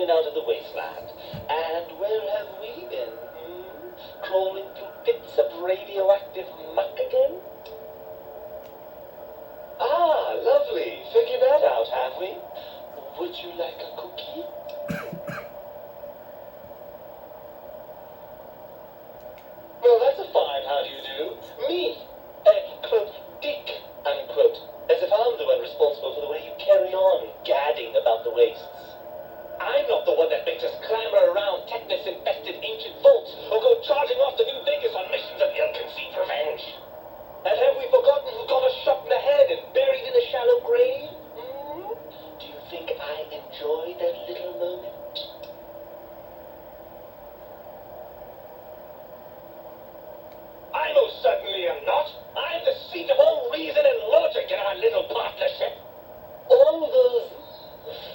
and out of the wasteland. And where have we been? Crawling through bits of radioactive muck again? Ah, lovely. Figured that out, have we? Would you like a cookie? Well, that's a fine how do you do. Me, quote, Dick, unquote. As if I'm the one responsible for the way you carry on gadding about the wastes. I'm not the one that makes us clamber around Technus-infested ancient vaults or go charging off to New Vegas on missions of ill-conceived revenge. And have we forgotten who got us shot in the head and buried in a shallow grave? Do you think I enjoy that little moment? I most certainly am not. I'm the seat of all reason and logic in our little partnership. All those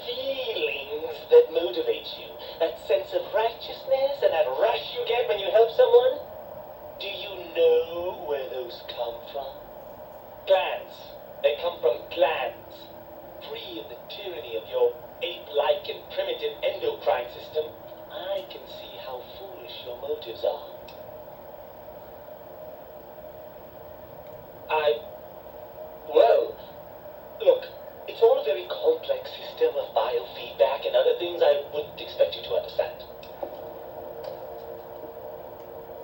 feelings that motivate you, that sense of righteousness and that rush you get when you help someone, do you know where those come from? Glands. They come from glands. Free of the tyranny of your ape-like and primitive endocrine system, I can see how foolish your motives are. Well, look, it's all a very complex system of biofeedback and other things I wouldn't expect you to understand.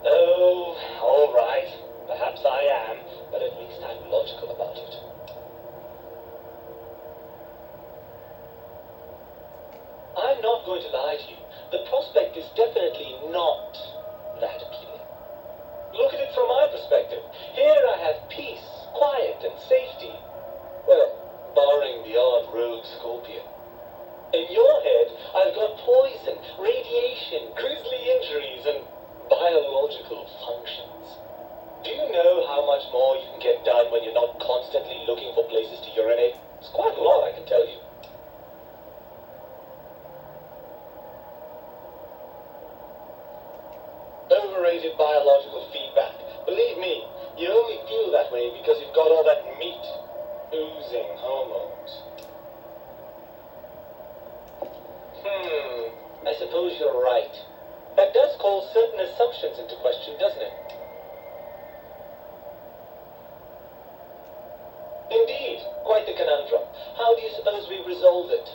Oh, all right. Perhaps I am, but at least I'm logical about it. I'm not going to lie to you. The prospect is definitely not that appealing. Look at it from my perspective. Here I have peace, quiet, and safety. Well, barring the odd rogue scorpion. In your head, I've got poison, radiation, grisly injuries, and biological functions. Do you know how much more you can get done when you're not constantly looking for places to urinate? It's quite a lot, I can tell you. Overrated biological feedback. Believe me, you only feel that way because you've got all that meat, oozing hormones. I suppose you're right. That does call certain assumptions into question, doesn't it? Indeed, quite the conundrum. How do you suppose we resolve it?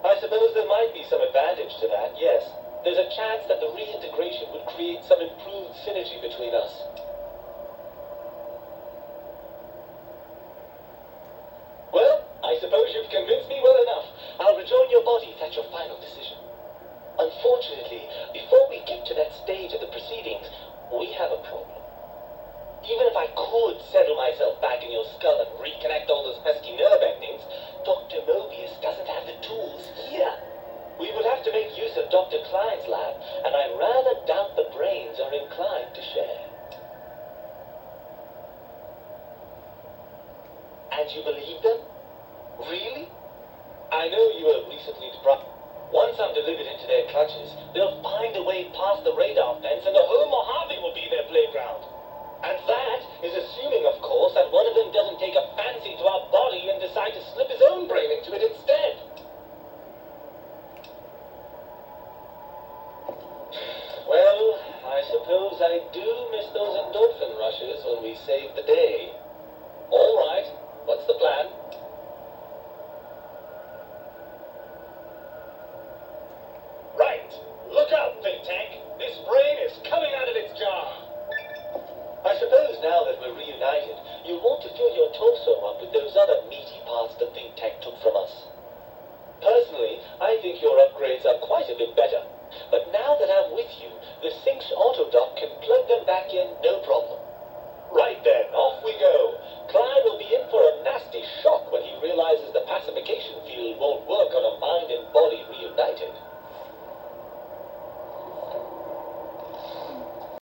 I suppose there might be some advantage to that, yes. There's a chance that the reintegration would create some improved synergy between us. Well, I suppose you've convinced me well enough. I'll rejoin your body if that's your final decision. Unfortunately, before we get to that stage of the proceedings, we have a problem. Even if I could settle myself back in your skull and reconnect all those pesky nerve endings, Dr. Mobius doesn't have the tools here. We would have to make use of Dr. Klein's lab, and I rather doubt the brains are inclined to share. And you believe them? Really? I know you were recently deprived. Once I'm delivered into their clutches, they'll find a way past the radar fence and the whole Mojave will be their playground. And that is assuming, of course, that one of them doesn't take a fancy to our body and decide to slip his own brain into it instead. Well, I suppose I do miss those endorphin rushes when we save the day. All right, what's the plan? Right, look out, think tank. This brain is coming out of its jar. I suppose now that we're reunited, you want to fill your torso up with those other meaty parts the think tank took from us. Personally, I think your upgrades are quite a bit better. But now that I'm with you, the Sync's autodock can plug them back in no problem.